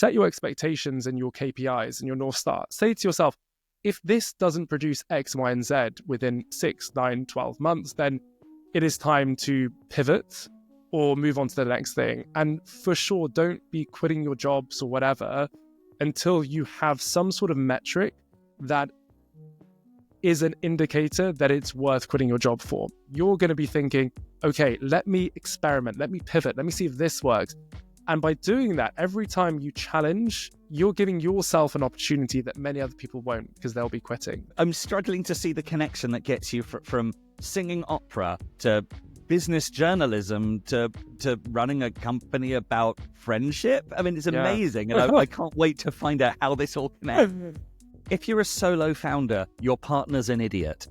set your expectations and your KPIs and your North Star. Say to yourself, if this doesn't produce X, Y, and Z within 6, 9, 12 months, then it is time to pivot or move on to the next thing. And for sure, don't be quitting your jobs or whatever until you have some sort of metric that is an indicator that it's worth quitting your job for. You're going to be thinking, okay, let me experiment, let me pivot, let me see if this works. And by doing that, every time you challenge, you're giving yourself an opportunity that many other people won't, because they'll be quitting. I'm struggling to see the connection that gets you from singing opera to business journalism to running a company about friendship. I mean, it's amazing. And I can't wait to find out how this all connects. If you're a solo founder, your partner's an idiot.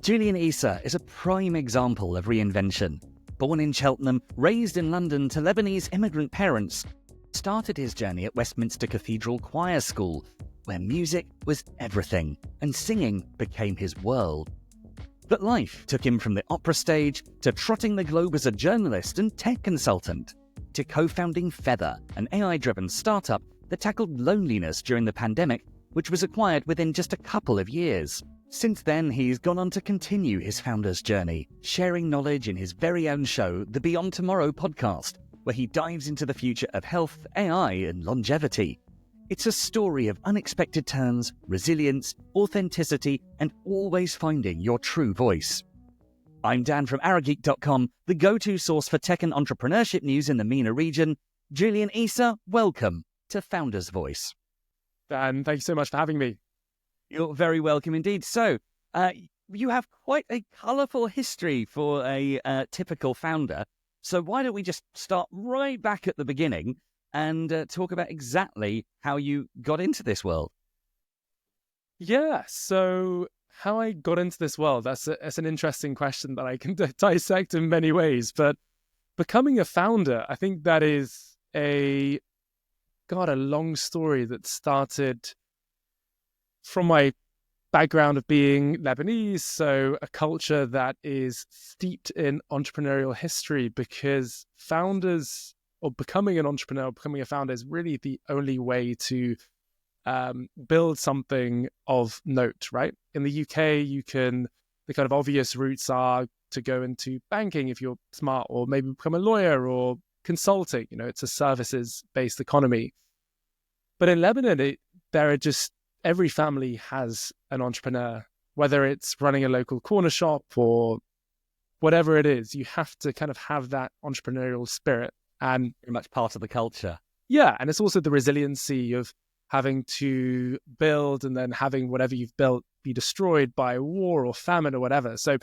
Julian Issa is a prime example of reinvention. Born in Cheltenham, raised in London to Lebanese immigrant parents, started his journey at Westminster Cathedral Choir School, where music was everything and singing became his world. But life took him from the opera stage to trotting the globe as a journalist and tech consultant, to co-founding Feather, an AI-driven startup that tackled loneliness during the pandemic, which was acquired within just a couple of years. Since then, he's gone on to continue his founder's journey, sharing knowledge in his very own show, the Beyond Tomorrow podcast, where he dives into the future of health, AI, and longevity. It's a story of unexpected turns, resilience, authenticity, and always finding your true voice. I'm Dan from Arageek.com, the go-to source for tech and entrepreneurship news in the MENA region. Julian Issa, welcome to Founder's Voice. Dan, thank you so much for having me. You're very welcome indeed. So, you have quite a colourful history for a typical founder. So why don't we just start right back at the beginning and talk about exactly how you got into this world? Yeah, so how I got into this world, that's an interesting question that I can dissect in many ways. But becoming a founder, I think that is a long story that started from my background of being Lebanese, so a culture that is steeped in entrepreneurial history, because founders, or becoming an entrepreneur, becoming a founder, is really the only way to build something of note, right? In the UK, the kind of obvious routes are to go into banking if you're smart, or maybe become a lawyer or consulting. It's a services-based economy. But in Lebanon, every family has an entrepreneur, whether it's running a local corner shop or whatever it is. You have to kind of have that entrepreneurial spirit. And very much part of the culture. Yeah, and it's also the resiliency of having to build and then having whatever you've built be destroyed by war or famine or whatever. So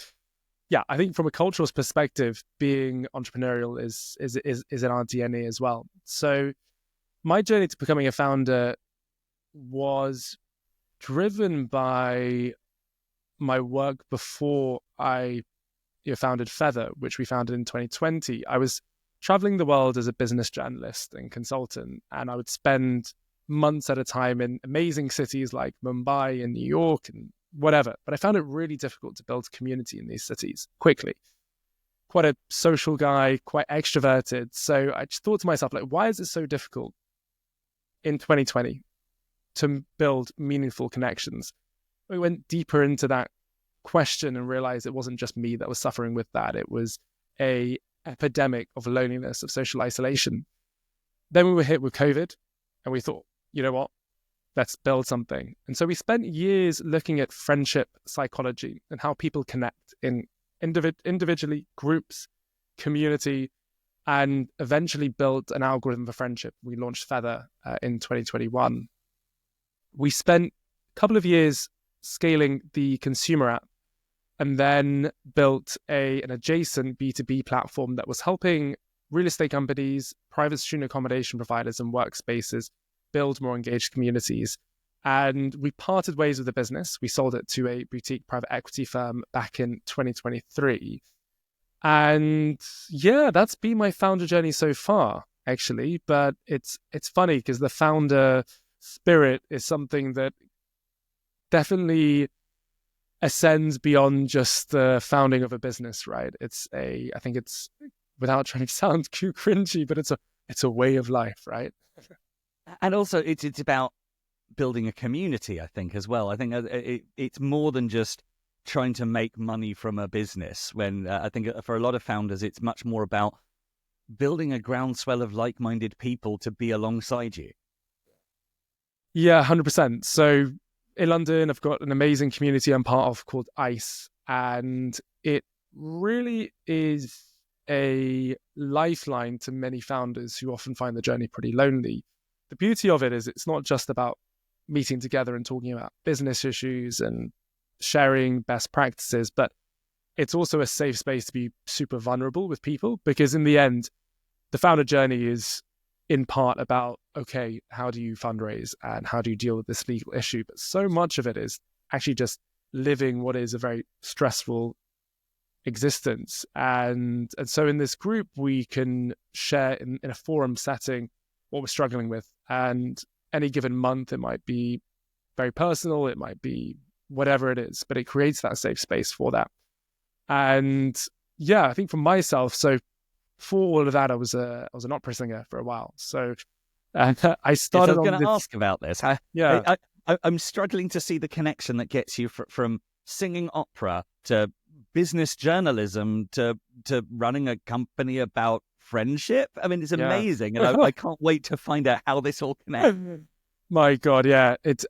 yeah, I think from a cultural perspective, being entrepreneurial is in our DNA as well. So my journey to becoming a founder was driven by my work before I founded Feather, which we founded in 2020. I was traveling the world as a business journalist and consultant, and I would spend months at a time in amazing cities like Mumbai and New York and whatever. But I found it really difficult to build community in these cities quickly. Quite a social guy, quite extroverted. So I just thought to myself, why is it so difficult in 2020 to build meaningful connections? We went deeper into that question and realized it wasn't just me that was suffering with that. It was a epidemic of loneliness, of social isolation. Then we were hit with COVID, and we thought, you know what, let's build something. And so we spent years looking at friendship psychology and how people connect in individually, groups, community, and eventually built an algorithm for friendship. We launched Feather in 2021. We spent a couple of years scaling the consumer app, and then built an adjacent B2B platform that was helping real estate companies, private student accommodation providers, and workspaces build more engaged communities. And we parted ways with the business. We sold it to a boutique private equity firm back in 2023. And yeah, that's been my founder journey so far, actually. But it's funny because the founder spirit is something that definitely ascends beyond just the founding of a business, right? I think it's without trying to sound too cringy, but it's a way of life, right? And also, it's about building a community, I think, as well. I think it's more than just trying to make money from a business. When I think for a lot of founders, it's much more about building a groundswell of like-minded people to be alongside you. Yeah, 100%. So in London, I've got an amazing community I'm part of called ICE, and it really is a lifeline to many founders who often find the journey pretty lonely. The beauty of it is it's not just about meeting together and talking about business issues and sharing best practices, but it's also a safe space to be super vulnerable with people, because in the end, the founder journey is in part about, okay, how do you fundraise and how do you deal with this legal issue? But so much of it is actually just living what is a very stressful existence. And so in this group, we can share in a forum setting what we're struggling with. And any given month, it might be very personal, it might be whatever it is, but it creates that safe space for that. And yeah, I think for myself, so for all of that, I was an opera singer for a while. So I started. Yes, I was going to ask about this. Yeah, I'm struggling to see the connection that gets you from singing opera to business journalism to running a company about friendship. I mean, it's amazing, and I can't wait to find out how this all connects. My God, yeah, it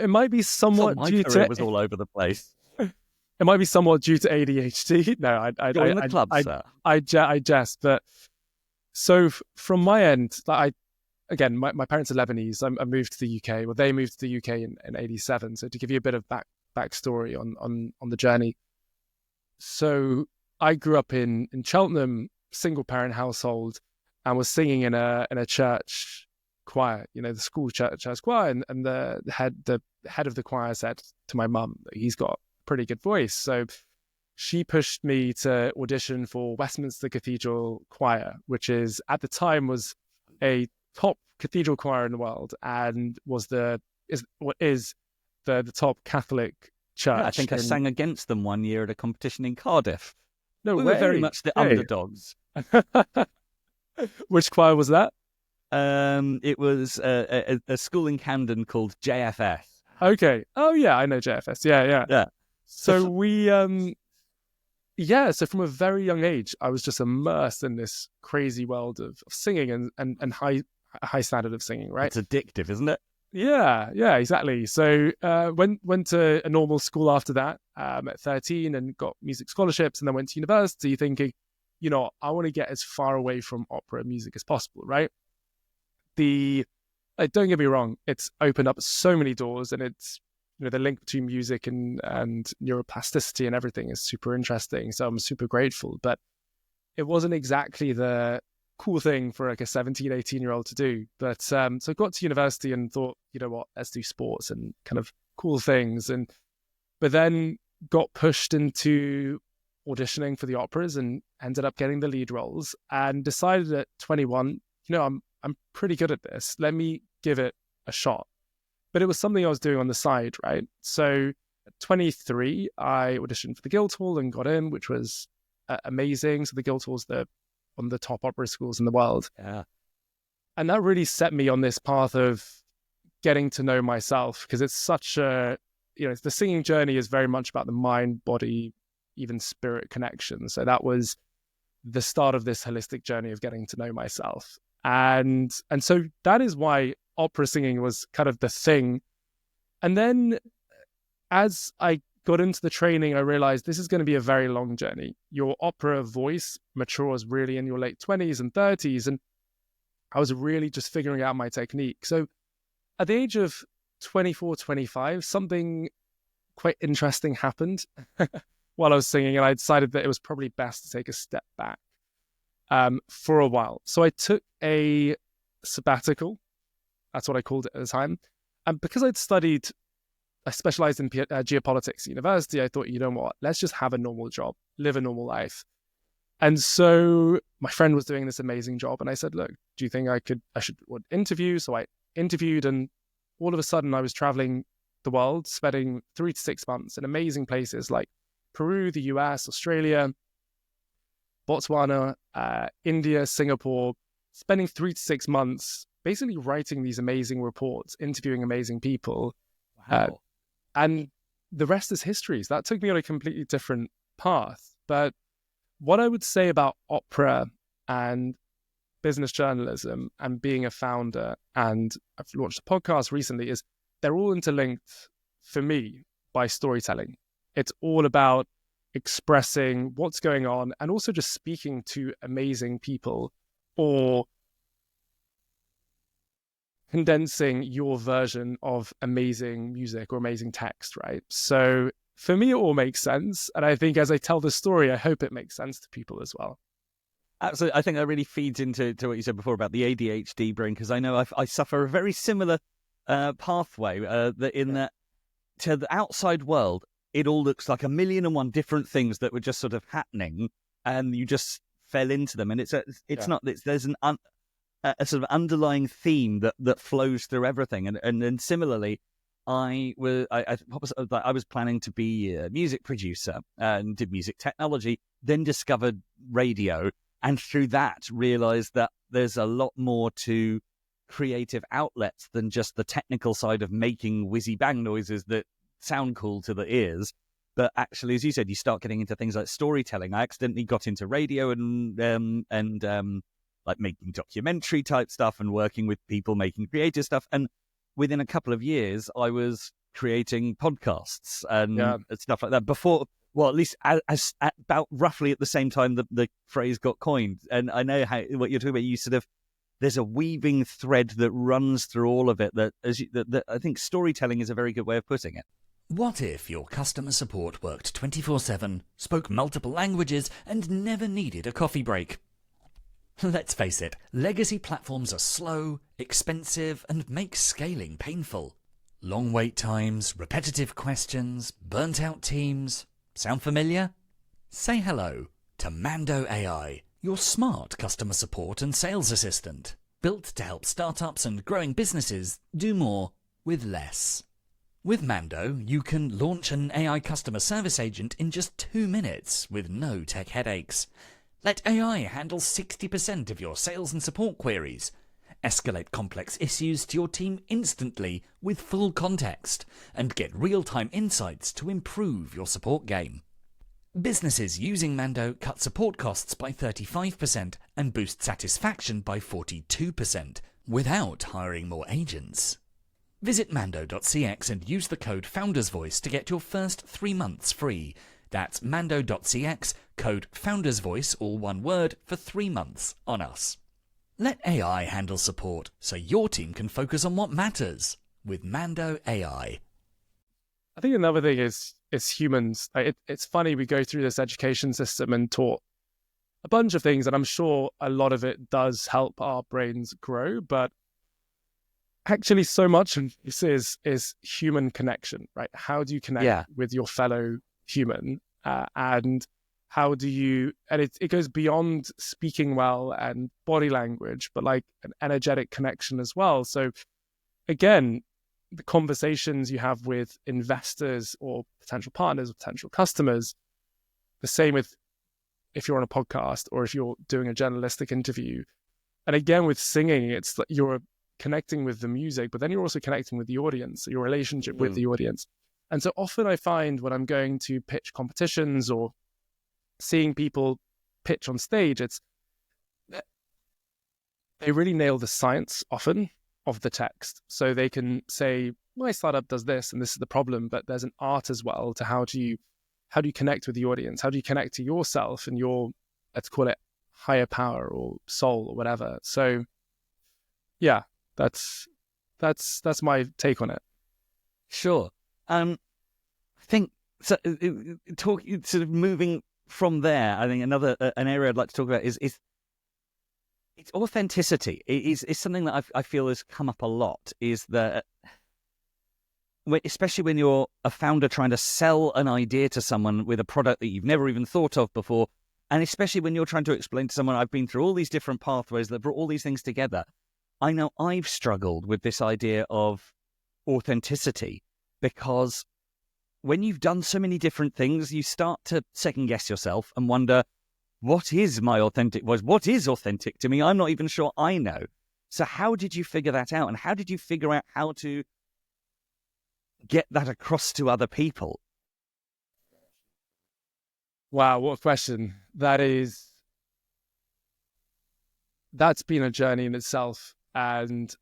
might be somewhat due to it was all over the place. It might be somewhat due to ADHD. No, Join the club, sir. I jest. But so from my end, like my parents are Lebanese. I moved to the UK. Well, they moved to the UK in '87. So to give you a bit of backstory on the journey. So I grew up in Cheltenham, single parent household, and was singing in a church choir. You know, the school church choir, and the head of the choir said to my mum that he's got pretty good voice. So she pushed me to audition for Westminster Cathedral choir, which is at the time was a top cathedral choir in the world and is the top Catholic church. Yeah, I think I sang against them one year at a competition in Cardiff. No, we were very much the underdogs. Which choir was that? It was a school in Camden called JFS. Okay. Oh yeah, I know JFS. Yeah. So we, so from a very young age, I was just immersed in this crazy world of singing and high standard of singing, right? It's addictive, isn't it? Yeah, exactly. So went to a normal school after that at 13 and got music scholarships, and then went to university thinking, I want to get as far away from opera music as possible, right? Don't get me wrong, it's opened up so many doors, and it's, the link between music and neuroplasticity and everything is super interesting. So I'm super grateful, but it wasn't exactly the cool thing for like a 17, 18-year-old to do. But so I got to university and thought, you know what, let's do sports and kind of cool things. But then got pushed into auditioning for the operas and ended up getting the lead roles, and decided at 21, I'm pretty good at this. Let me give it a shot. But it was something I was doing on the side, right? So at 23, I auditioned for the Guildhall and got in, which was amazing. So the Guildhall's one of the top opera schools in the world. Yeah. And that really set me on this path of getting to know myself, because it's such the singing journey is very much about the mind, body, even spirit connection. So that was the start of this holistic journey of getting to know myself. And so that is why opera singing was kind of the thing. And then as I got into the training, I realized this is going to be a very long journey. Your opera voice matures really in your late 20s and 30s. And I was really just figuring out my technique. So at the age of 24, 25, something quite interesting happened while I was singing. And I decided that it was probably best to take a step back for a while. So I took a sabbatical. That's what I called it at the time. And because I specialized in geopolitics at university, I thought, you know what, let's just have a normal job, live a normal life. And so my friend was doing this amazing job. And I said, look, do you think I should interview? So I interviewed, and all of a sudden I was traveling the world, spending 3 to 6 months in amazing places like Peru, the US, Australia. Botswana, India, Singapore, spending 3 to 6 months basically writing these amazing reports, interviewing amazing people. Wow. And the rest is history. So that took me on a completely different path. But what I would say about opera and business journalism and being a founder, and I've launched a podcast recently, is they're all interlinked for me by storytelling. It's all about expressing what's going on and also just speaking to amazing people or condensing your version of amazing music or amazing text, right? So for me, it all makes sense. And I think as I tell the story, I hope it makes sense to people as well. Absolutely. I think that really feeds into what you said before about the ADHD brain, because I know I suffer a very similar pathway that to the outside world, it all looks like 1,000,001 different things that were just sort of happening and you just fell into them. And there's a sort of underlying theme that flows through everything. And then similarly, I was planning to be a music producer and did music technology, then discovered radio, and through that realized that there's a lot more to creative outlets than just the technical side of making whizzy bang noises that sound cool to the ears. But actually, as you said, you start getting into things like storytelling. I accidentally got into radio and like making documentary type stuff and working with people making creative stuff. And within a couple of years, I was creating podcasts and stuff like that before. Well, at least as at about roughly at the same time the phrase got coined. And I know what you're talking about. You sort of, there's a weaving thread that runs through all of it that I think storytelling is a very good way of putting it. What if your customer support worked 24/7, spoke multiple languages, and never needed a coffee break? Let's face it, legacy platforms are slow, expensive, and make scaling painful. Long wait times, repetitive questions, burnt-out teams. Sound familiar? Say hello to Mando AI, your smart customer support and sales assistant, built to help startups and growing businesses do more with less. With Mando, you can launch an AI customer service agent in just 2 minutes with no tech headaches. Let AI handle 60% of your sales and support queries. Escalate complex issues to your team instantly with full context, and get real-time insights to improve your support game. Businesses using Mando cut support costs by 35% and boost satisfaction by 42% without hiring more agents. Visit mando.cx and use the code FoundersVoice to get your first 3 months free. That's mando.cx, code FoundersVoice, all one word, for 3 months on us. Let AI handle support so your team can focus on what matters with Mando AI. I think another thing is humans. It's funny, we go through this education system and taught a bunch of things, and I'm sure a lot of it does help our brains grow, but actually so much of this is human connection, right? How do you connect with your fellow human? And how do you, and it goes beyond speaking well and body language, but like an energetic connection as well. So again, the conversations you have with investors or potential partners or potential customers, the same with if you're on a podcast or if you're doing a journalistic interview. And again, with singing, it's like you're connecting with the music, but then you're also connecting with the audience, your relationship with the audience. And so often I find when I'm going to pitch competitions or seeing people pitch on stage, they really nail the science often of the text. So they can say, my startup does this and this is the problem, but there's an art as well to how do you connect with the audience? How do you connect to yourself and your, let's call it higher power or soul or whatever. So yeah, that's my take on it. Sure. I think so. Sort of moving from there, I think an area I'd like to talk about is it's authenticity. It's something that I feel has come up a lot. Is that especially when you're a founder trying to sell an idea to someone with a product that you've never even thought of before, and especially when you're trying to explain to someone, I've been through all these different pathways that brought all these things together. I know I've struggled with this idea of authenticity because when you've done so many different things, you start to second guess yourself and wonder, what is my authentic voice? What is authentic to me? I'm not even sure I know. So how did you figure that out? And how did you figure out how to get that across to other people? Wow, what a question. That's been a journey in itself. And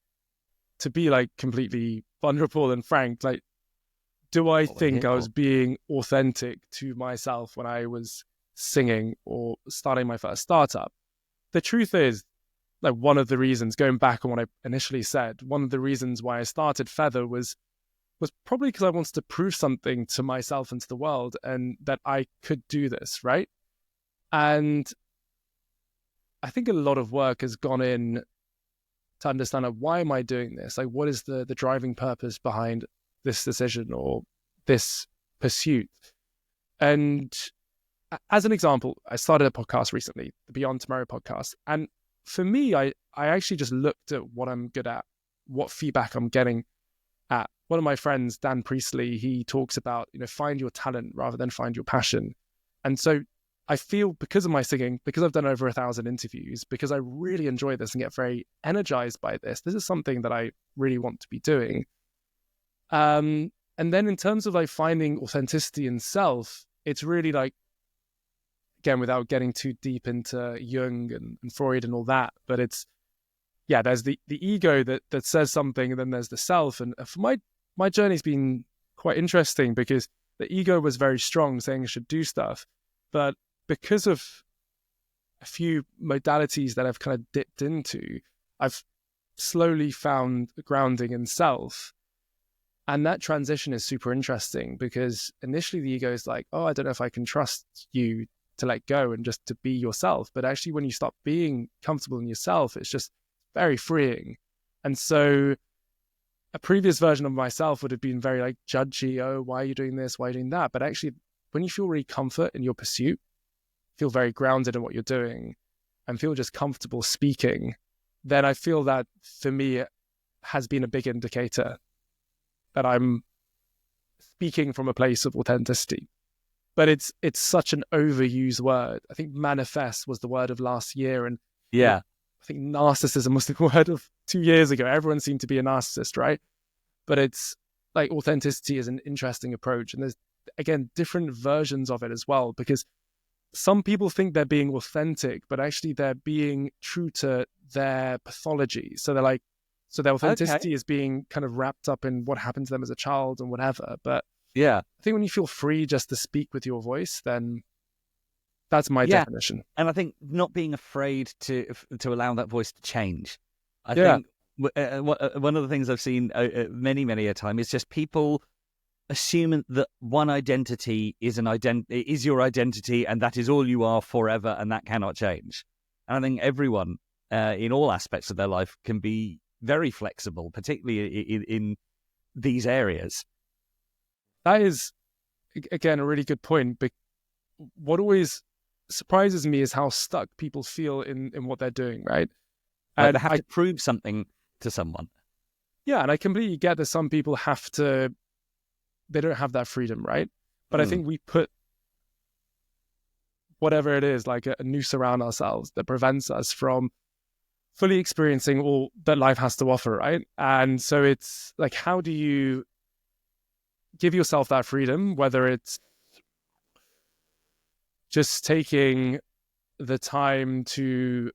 to be like completely vulnerable and frank, like, do I think I was being authentic to myself when I was singing or starting my first startup? The truth is, like, one of the reasons, going back on what I initially said, one of the reasons why I started Feather was probably because I wanted to prove something to myself and to the world, and that I could do this, right? And I think a lot of work has gone in to understand, like, why am I doing this? Like, what is the driving purpose behind this decision or this pursuit? And as an example, I started a podcast recently, the Beyond Tomorrow podcast. And for me, I actually just looked at what I'm good at, what feedback I'm getting at. One of my friends, Dan Priestley, he talks about, find your talent rather than find your passion. And so I feel, because of my singing, because I've done over 1,000 interviews, because I really enjoy this and get very energized by this is something that I really want to be doing. And then in terms of like finding authenticity in self, it's really like, again, without getting too deep into Jung and Freud and all that, but it's, yeah, there's the ego that says something, and then there's the self. And for my journey's been quite interesting, because the ego was very strong, saying I should do stuff. But because of a few modalities that I've kind of dipped into, I've slowly found grounding in self. And that transition is super interesting, because initially the ego is like, oh, I don't know if I can trust you to let go and just to be yourself. But actually, when you stop being comfortable in yourself, it's just very freeing. And so a previous version of myself would have been very like judgy. Oh, why are you doing this? Why are you doing that? But actually, when you feel really comfort in your pursuit, feel very grounded in what you're doing, and feel just comfortable speaking, then I feel that for me, it has been a big indicator that I'm speaking from a place of authenticity. But it's such an overused word. I think manifest was the word of last year. And yeah, I think narcissism was the word of 2 years ago. Everyone seemed to be a narcissist, right? But it's like, authenticity is an interesting approach. And there's, again, different versions of it as well, because some people think they're being authentic, but actually they're being true to their pathology. So they're like, so their authenticity is being kind of wrapped up in what happened to them as a child and whatever. But yeah, I think when you feel free just to speak with your voice, then that's my definition. And I think not being afraid to allow that voice to change. I think one of the things I've seen many a time is just people assuming that one identity is your identity, and that is all you are forever, and that cannot change. And I think everyone in all aspects of their life can be very flexible, particularly in these areas. That is, again, a really good point. But what always surprises me is how stuck people feel in what they're doing, right? And they have to prove something to someone. Yeah, and I completely get that some people they don't have that freedom, right? But I think we put whatever it is, like a noose around ourselves that prevents us from fully experiencing all that life has to offer, right? And so it's like, how do you give yourself that freedom, whether it's just taking the time to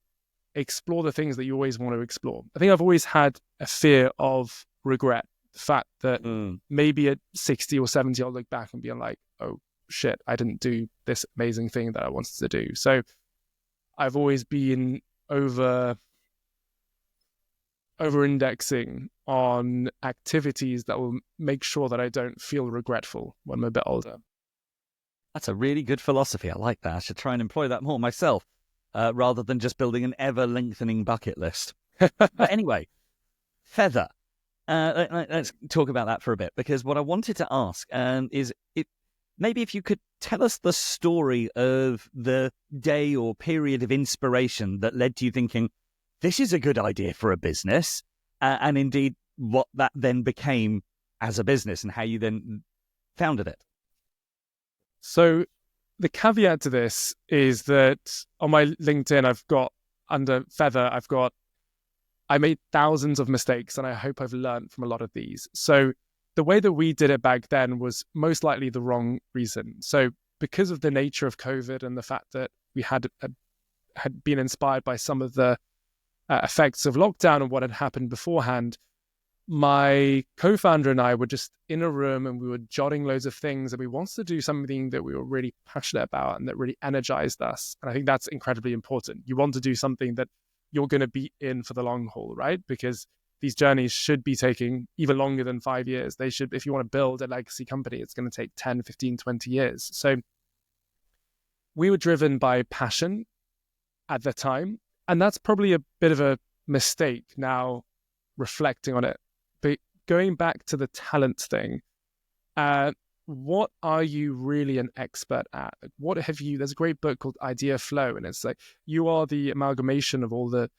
explore the things that you always want to explore. I think I've always had a fear of regret. The fact that maybe at 60 or 70, I'll look back and be like, oh shit, I didn't do this amazing thing that I wanted to do. So I've always been over-indexing on activities that will make sure that I don't feel regretful when I'm a bit older. That's a really good philosophy. I like that. I should try and employ that more myself, rather than just building an ever-lengthening bucket list. But anyway, Feather. Let's talk about that for a bit, because what I wanted to ask is maybe if you could tell us the story of the day or period of inspiration that led to you thinking, this is a good idea for a business, and indeed what that then became as a business and how you then founded it. So the caveat to this is that on my LinkedIn, I've got under Feather, I made thousands of mistakes, and I hope I've learned from a lot of these. So the way that we did it back then was most likely the wrong reason. So because of the nature of COVID and the fact that we had been inspired by some of the effects of lockdown and what had happened beforehand, my co-founder and I were just in a room and we were jotting loads of things, and we wanted to do something that we were really passionate about and that really energized us. And I think that's incredibly important. You want to do something that you're going to be in for the long haul, right? Because these journeys should be taking even longer than 5 years. They should, if you want to build a legacy company, it's going to take 10, 15, 20 years. So we were driven by passion at the time. And that's probably a bit of a mistake now reflecting on it. But going back to the talent thing, what are you really an expert at? What have you, there's a great book called Idea Flow, and it's like, you are the amalgamation of all the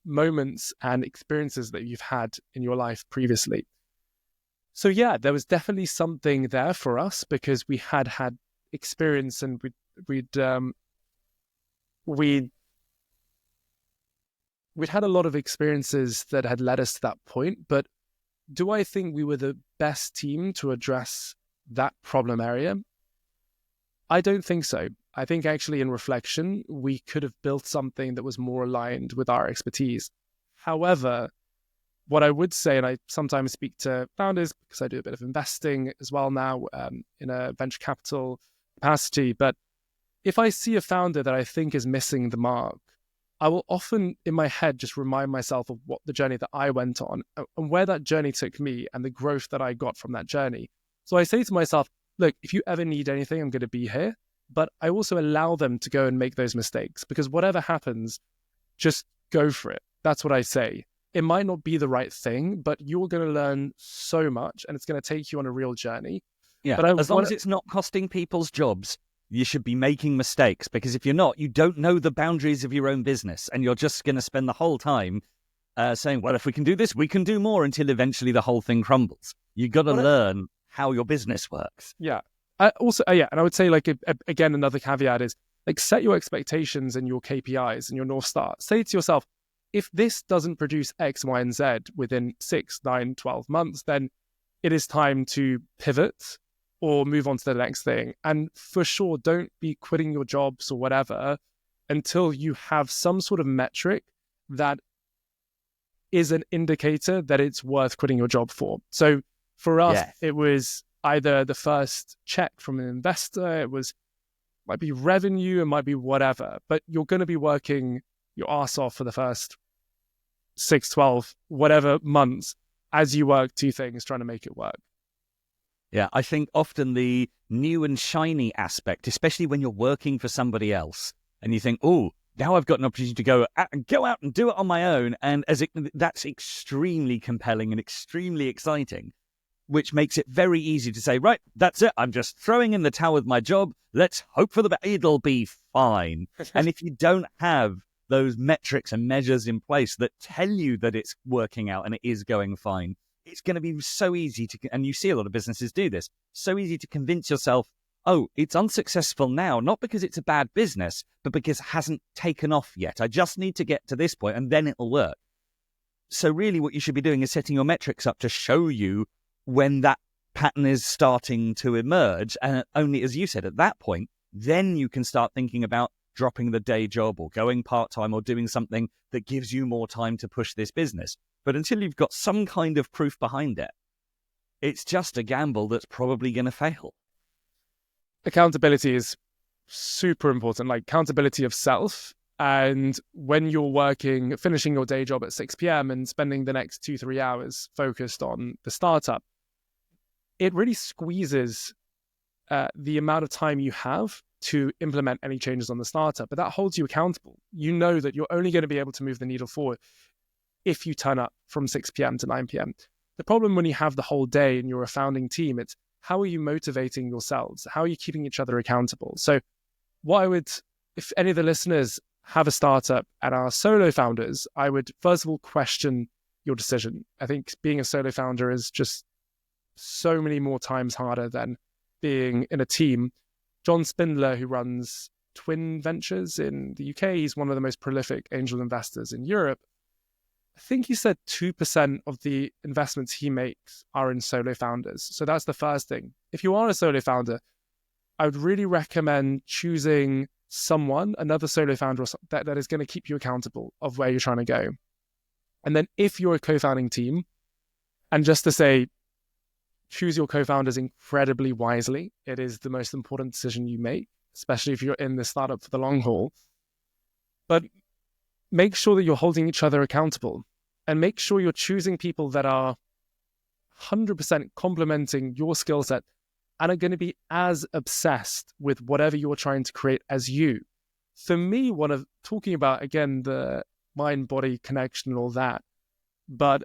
moments and experiences that you've had in your life previously. So yeah, there was definitely something there for us because we had experience, and we'd had a lot of experiences that had led us to that point. But do I think we were the best team to address that problem area? I don't think so. I think actually in reflection, we could have built something that was more aligned with our expertise. However, what I would say, and I sometimes speak to founders because I do a bit of investing as well now in a venture capital capacity, but if I see a founder that I think is missing the mark, I will often in my head just remind myself of what the journey that I went on and where that journey took me and the growth that I got from that journey. So I say to myself, look, if you ever need anything, I'm going to be here. But I also allow them to go and make those mistakes, because whatever happens, just go for it. That's what I say. It might not be the right thing, but you're going to learn so much and it's going to take you on a real journey. Yeah, but as long as it's not costing people's jobs, you should be making mistakes, because if you're not, you don't know the boundaries of your own business, and you're just going to spend the whole time saying, well, if we can do this, we can do more, until eventually the whole thing crumbles. You've got to learn how your business works. Yeah. And I would say, like, again, another caveat is, like, set your expectations and your KPIs and your North Star. Say to yourself, if this doesn't produce X, Y, and Z within 6, 9, 12 months, then it is time to pivot or move on to the next thing. And for sure, don't be quitting your jobs or whatever until you have some sort of metric that is an indicator that it's worth quitting your job for. So for us, It was either the first check from an investor, might be revenue, it might be whatever, but you're going to be working your ass off for the first 6, 12, whatever months as you work two things trying to make it work. Yeah, I think often the new and shiny aspect, especially when you're working for somebody else and you think, oh, now I've got an opportunity to go out and do it on my own. And that's extremely compelling and extremely exciting, which makes it very easy to say, right, that's it. I'm just throwing in the towel with my job. Let's hope for the best. It'll be fine. And if you don't have those metrics and measures in place that tell you that it's working out and it is going fine, it's going to be so easy and you see a lot of businesses do this, so easy to convince yourself, oh, it's unsuccessful now, not because it's a bad business, but because it hasn't taken off yet. I just need to get to this point and then it'll work. So really what you should be doing is setting your metrics up to show you when that pattern is starting to emerge. And only, as you said, at that point, then you can start thinking about dropping the day job or going part-time or doing something that gives you more time to push this business. But until you've got some kind of proof behind it, it's just a gamble that's probably going to fail. Accountability is super important, like accountability of self. And when you're finishing your day job at 6 p.m. and spending the next 2-3 hours focused on the startup, it really squeezes the amount of time you have to implement any changes on the startup. But that holds you accountable. You know that you're only going to be able to move the needle forward if you turn up from 6 p.m. to 9 p.m. The problem when you have the whole day and you're a founding team, it's how are you motivating yourselves? How are you keeping each other accountable? So if any of the listeners have a startup and are solo founders, I would first of all question your decision. I think being a solo founder is just so many more times harder than being in a team. John Spindler, who runs Twin Ventures in the UK, he's one of the most prolific angel investors in Europe. I think he said 2% of the investments he makes are in solo founders. So that's the first thing. If you are a solo founder, I would really recommend choosing someone, another solo founder that is going to keep you accountable of where you're trying to go. And then if you're a co-founding team, and just to say, choose your co-founders incredibly wisely. It is the most important decision you make, especially if you're in the startup for the long haul. But make sure that you're holding each other accountable, and make sure you're choosing people that are 100% complementing your skill set and are going to be as obsessed with whatever you're trying to create as you. For me, talking about, again, the mind-body connection and all that, but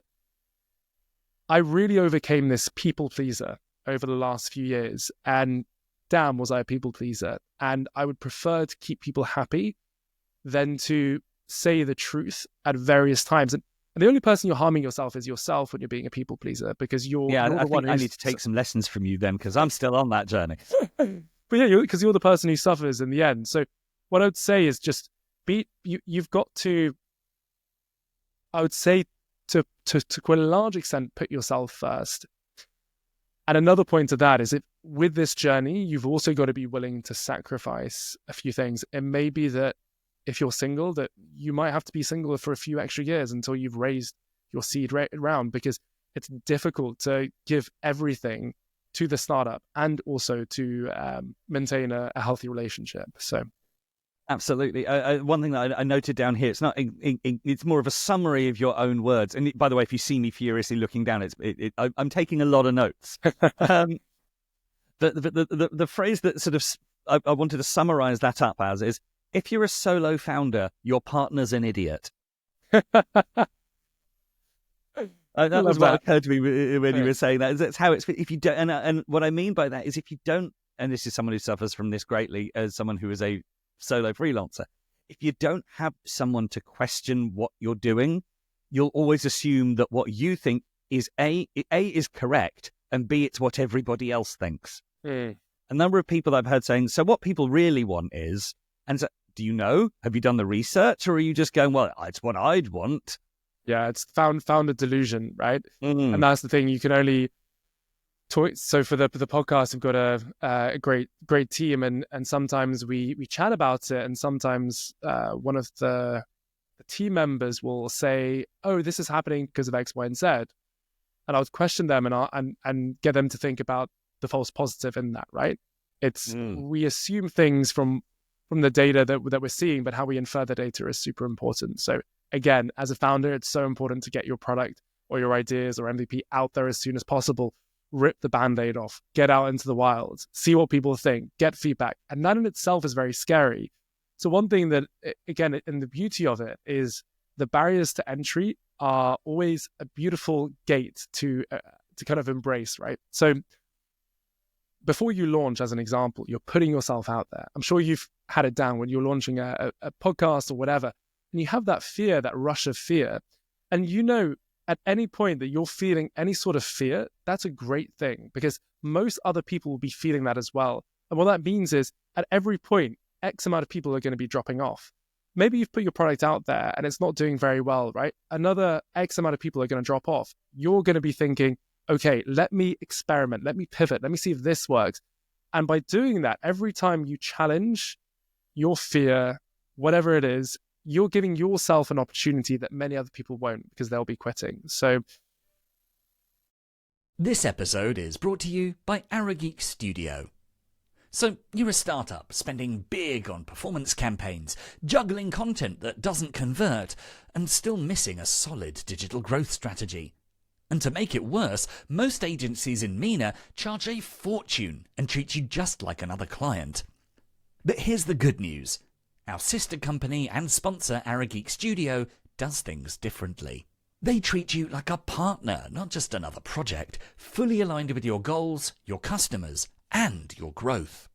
I really overcame this people pleaser over the last few years, and damn, was I a people pleaser. And I would prefer to keep people happy than to say the truth at various times. And the only person you're harming yourself is yourself when you're being a people pleaser, because you're I the one think I need to take some lessons from you then, because I'm still on that journey. But yeah, because you're the person who suffers in the end. So what I would say is just you've got to, I would say, to quite a large extent, put yourself first. And another point to that is, with this journey, you've also got to be willing to sacrifice a few things. It may be that if you're single, that you might have to be single for a few extra years until you've raised your seed round, because it's difficult to give everything to the startup and also to maintain a healthy relationship. So, absolutely. One thing that I noted down here, it's more of a summary of your own words. And by the way, if you see me furiously looking down, I'm taking a lot of notes. The phrase that sort of I wanted to summarize that up as is, if you're a solo founder, your partner's an idiot. That was what occurred to me when you were saying that. That's how it's. If you don't, and what I mean by that is, if you don't, and this is someone who suffers from this greatly as someone who is a solo freelancer, if you don't have someone to question what you're doing, you'll always assume that what you think is A is correct, and B, it's what everybody else thinks. A number of people I've heard saying, so what people really want is, and so, do you know? Have you done the research, or are you just going, well, it's what I'd want? Yeah, it's found a delusion, right? And that's the thing. You can only talk. So for the podcast, we've got a great team, and sometimes we chat about it, and sometimes one of the team members will say, "Oh, this is happening because of X, Y, and Z," and I would question them and get them to think about the false positive in that. Right? It's we assume things from the data that we're seeing, but how we infer the data is super important. So again, as a founder, it's so important to get your product or your ideas or MVP out there as soon as possible. Rip the Band-Aid off, get out into the wild, see what people think, get feedback. And that in itself is very scary. So one thing that, again, and the beauty of it is the barriers to entry are always a beautiful gate to kind of embrace, right? So before you launch, as an example, you're putting yourself out there. I'm sure you've had it down when you're launching a podcast or whatever, and you have that fear, that rush of fear. And you know, at any point that you're feeling any sort of fear, that's a great thing, because most other people will be feeling that as well. And what that means is, at every point, X amount of people are going to be dropping off. Maybe you've put your product out there and it's not doing very well, right? Another X amount of people are going to drop off. You're going to be thinking, okay, let me experiment, let me pivot, let me see if this works. And by doing that, every time you challenge your fear, whatever it is, you're giving yourself an opportunity that many other people won't, because they'll be quitting. So this episode is brought to you by Arageek Studio. So you're a startup spending big on performance campaigns, juggling content that doesn't convert, and still missing a solid digital growth strategy. And to make it worse, most agencies in MENA charge a fortune and treat you just like another client. But here's the good news. Our sister company and sponsor, Arageek Studio, does things differently. They treat you like a partner, not just another project, fully aligned with your goals, your customers, and your growth.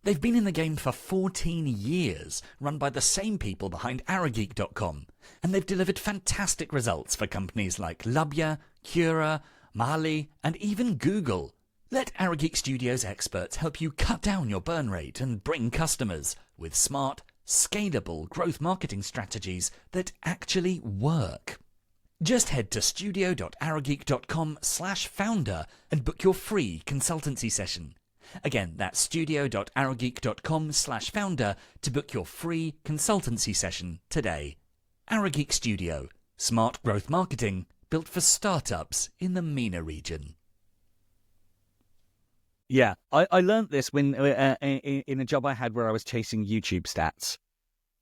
They've been in the game for 14 years, run by the same people behind Arageek.com, and they've delivered fantastic results for companies like Labia, Cura, Mali, and even Google. Let ArrowGeek Studios experts help you cut down your burn rate and bring customers with smart, scalable growth marketing strategies that actually work. Just head to studio.arrowgeek.com/founder and book your free consultancy session. Again, that's studio.arrowgeek.com/founder to book your free consultancy session today. ArrowGeek Studio, smart growth marketing built for startups in the MENA region. Yeah, I learned this when in a job I had where I was chasing YouTube stats.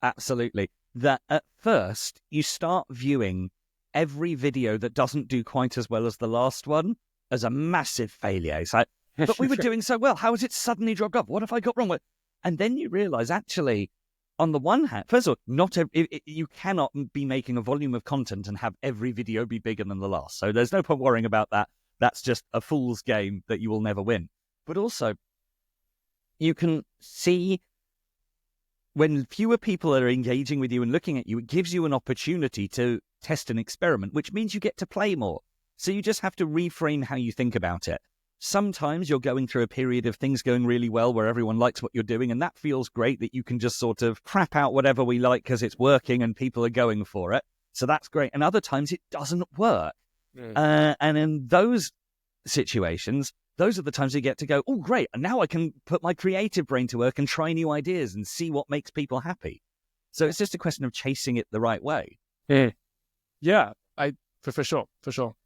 Absolutely. That at first you start viewing every video that doesn't do quite as well as the last one as a massive failure. It's like, but we were doing so well. How has it suddenly dropped off? What have I got wrong with? And then you realize, actually, on the one hand, first of all, you cannot be making a volume of content and have every video be bigger than the last. So there's no point worrying about that. That's just a fool's game that you will never win. But also, you can see when fewer people are engaging with you and looking at you, it gives you an opportunity to test an experiment, which means you get to play more. So you just have to reframe how you think about it. Sometimes you're going through a period of things going really well where everyone likes what you're doing, and that feels great that you can just sort of crap out whatever we like because it's working and people are going for it. So that's great. And other times it doesn't work. And in those situations, those are the times you get to go, oh, great, and now I can put my creative brain to work and try new ideas and see what makes people happy. So it's just a question of chasing it the right way. Yeah, for sure. So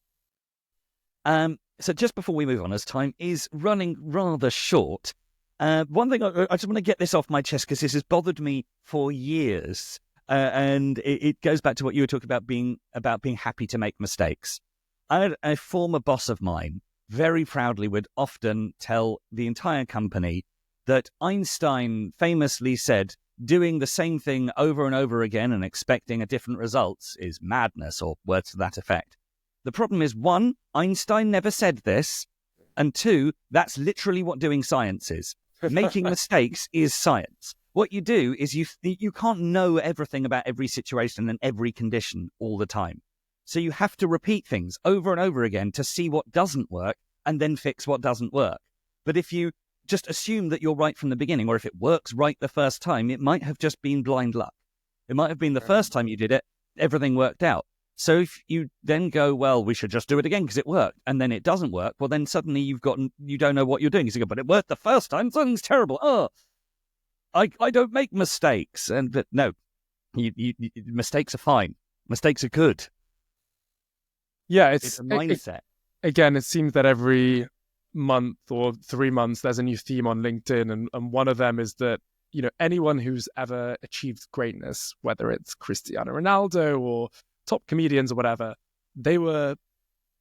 just before we move on, as time is running rather short, one thing I just want to get this off my chest because this has bothered me for years, and it goes back to what you were talking about being happy to make mistakes. I had a former boss of mine very proudly would often tell the entire company that Einstein famously said, doing the same thing over and over again and expecting a different results is madness, or words to that effect. The problem is, one, Einstein never said this, and two, that's literally what doing science is. Making mistakes is science. What you do is you can't know everything about every situation and every condition all the time. So you have to repeat things over and over again to see what doesn't work and then fix what doesn't work. But if you just assume that you're right from the beginning, or if it works right the first time, it might have just been blind luck. It might have been the first time you did it, everything worked out. So if you then go, well, we should just do it again because it worked, and then it doesn't work, well, then suddenly you don't know what you're doing. You go, but it worked the first time, something's terrible. Oh, I don't make mistakes. But no, mistakes are fine. Mistakes are good. Yeah, it's a mindset. Again, it seems that every month or 3 months there's a new theme on LinkedIn, and one of them is that, you know, anyone who's ever achieved greatness, whether it's Cristiano Ronaldo or top comedians or whatever, they were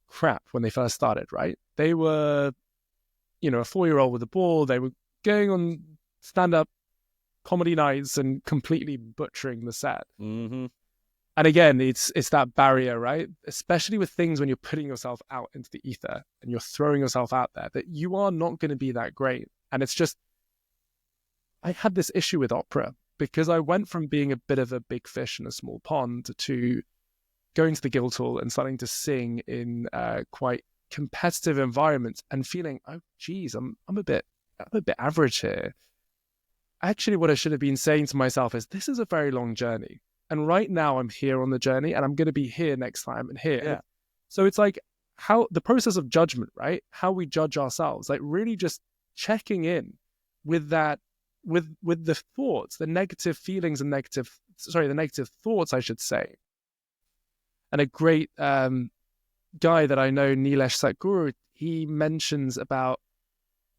crap when they first started, right? They were, you know, a 4-year-old with a ball. They were going on stand-up comedy nights and completely butchering the set. Mm-hmm. And again, it's that barrier, right? Especially with things when you're putting yourself out into the ether and you're throwing yourself out there, that you are not going to be that great. And it's just, I had this issue with opera because I went from being a bit of a big fish in a small pond to going to the Guildhall and starting to sing in quite competitive environments and feeling, oh, geez, I'm a bit average here. Actually, what I should have been saying to myself is, this is a very long journey. And right now I'm here on the journey and I'm going to be here next time and here. Yeah. So it's like how the process of judgment, right? How we judge ourselves, like really just checking in with that, with the thoughts, the negative feelings and the negative thoughts, I should say. And a great guy that I know, Nilesh Satguru, he mentions about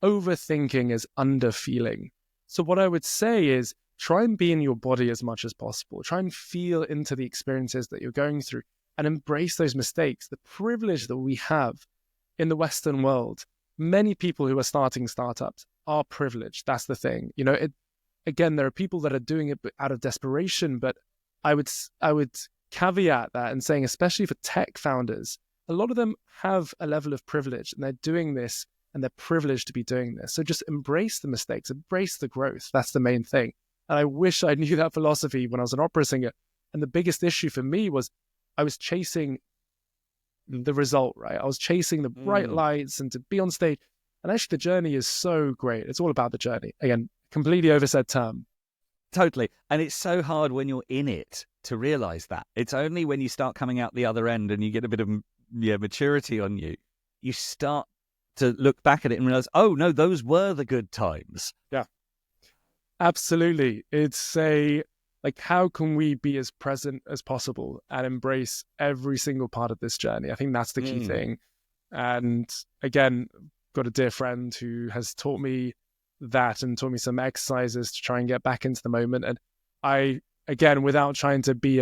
overthinking as underfeeling. So what I would say is, try and be in your body as much as possible. Try and feel into the experiences that you're going through and embrace those mistakes. The privilege that we have in the Western world, many people who are starting startups are privileged. That's the thing. You know, again, there are people that are doing it out of desperation, but I would caveat that and saying, especially for tech founders, a lot of them have a level of privilege and they're doing this and they're privileged to be doing this. So just embrace the mistakes, embrace the growth. That's the main thing. And I wish I knew that philosophy when I was an opera singer. And the biggest issue for me was I was chasing the result, right? I was chasing the bright lights and to be on stage. And actually the journey is so great. It's all about the journey. Again, completely oversaid term. Totally. And it's so hard when you're in it to realize that. It's only when you start coming out the other end and you get a bit of maturity on you, you start to look back at it and realize, oh, no, those were the good times. Yeah, absolutely. It's how can we be as present as possible and embrace every single part of this journey? I think that's the key thing. And again, got a dear friend who has taught me that and taught me some exercises to try and get back into the moment. And I, again, without trying to be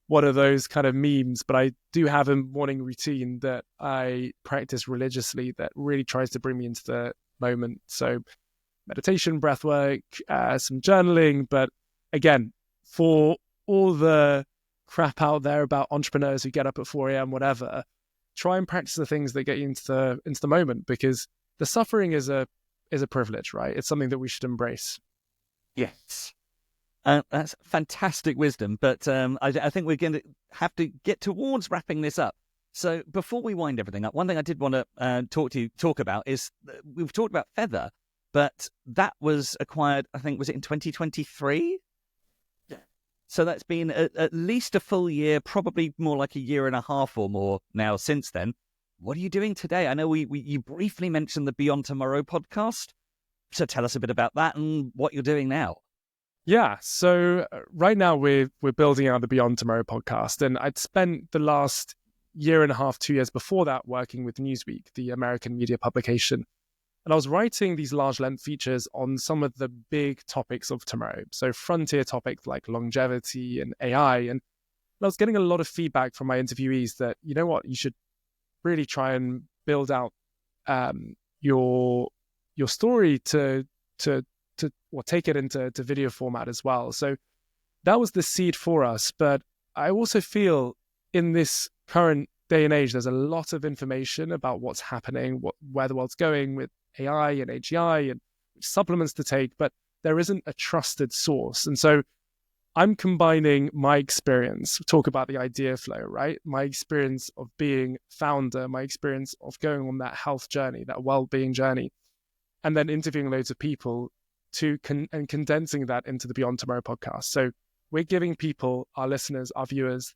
one of those kind of memes, but I do have a morning routine that I practice religiously that really tries to bring me into the moment. So meditation, breath work, some journaling. But again, for all the crap out there about entrepreneurs who get up at 4 a.m., whatever, try and practice the things that get you into the moment, because the suffering is a privilege, right? It's something that we should embrace. Yes. That's fantastic wisdom, but I think we're going to have to get towards wrapping this up. So before we wind everything up, one thing I did want to talk about is we've talked about Feather, but that was acquired, I think, was it in 2023? Yeah. So that's been at least a full year, probably more like a year and a half or more now since then. What are you doing today? I know you briefly mentioned the Beyond Tomorrow podcast. So tell us a bit about that and what you're doing now. Yeah, so right now we're building out the Beyond Tomorrow podcast, and I'd spent the last year and a half, 2 years before that working with Newsweek, the American media publication. And I was writing these large length features on some of the big topics of tomorrow. So frontier topics like longevity and AI. And I was getting a lot of feedback from my interviewees that, you know what, you should really try and build out your story to take it into video format as well. So that was the seed for us. But I also feel in this current day and age, there's a lot of information about what's happening, where the world's going with AI and AGI and which supplements to take, but there isn't a trusted source. And so I'm combining my experience, talk about the idea flow, right? My experience of being founder, my experience of going on that health journey, that well-being journey, and then interviewing loads of people and condensing that into the Beyond Tomorrow podcast. So we're giving people, our listeners, our viewers,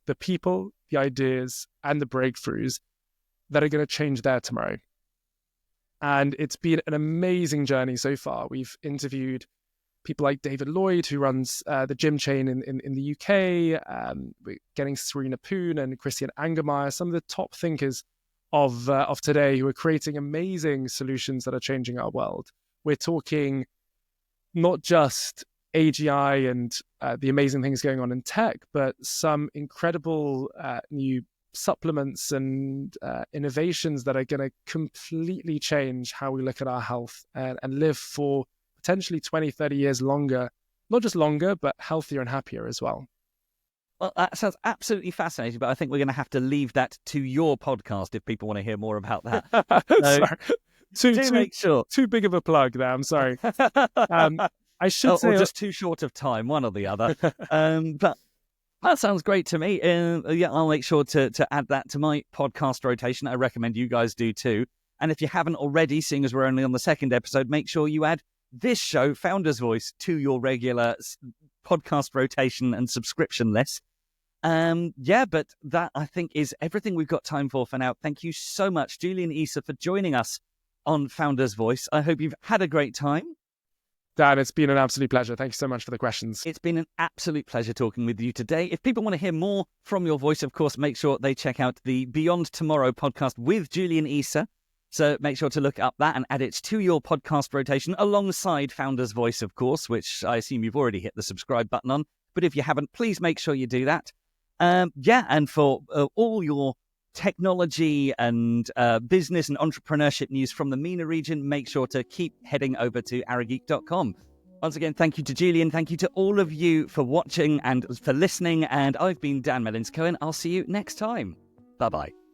the people, the ideas, and the breakthroughs that are going to change their tomorrow. And it's been an amazing journey so far. We've interviewed people like David Lloyd, who runs the gym chain in the UK. We're getting Serena Poon and Christian Angermeyer, some of the top thinkers of today who are creating amazing solutions that are changing our world. We're talking not just AGI and the amazing things going on in tech, but some incredible new supplements and innovations that are going to completely change how we look at our health and live for potentially 20, 30 years longer, not just longer, but healthier and happier as well. Well, that sounds absolutely fascinating, but I think we're going to have to leave that to your podcast if people want to hear more about that. So, make sure. Too big of a plug there, I'm sorry. I should say... Or just too short of time, one or the other. But that sounds great to me. Yeah, I'll make sure to add that to my podcast rotation. I recommend you guys do too. And if you haven't already, seeing as we're only on the second episode, make sure you add this show, Founder's Voice, to your regular podcast rotation and subscription list. But that, I think, is everything we've got time for now. Thank you so much, Julian Issa, for joining us on Founder's Voice. I hope you've had a great time. Dan, it's been an absolute pleasure. Thank you so much for the questions. It's been an absolute pleasure talking with you today. If people want to hear more from your voice, of course, make sure they check out the Beyond Tomorrow podcast with Julian Issa. So make sure to look up that and add it to your podcast rotation alongside Founder's Voice, of course, which I assume you've already hit the subscribe button on. But if you haven't, please make sure you do that. And for all your technology and business and entrepreneurship news from the MENA region, make sure to keep heading over to arageek.com. Once again, thank you to Julian. Thank you to all of you for watching and for listening. And I've been Dan Mellins-Cohen. I'll see you next time. Bye-bye.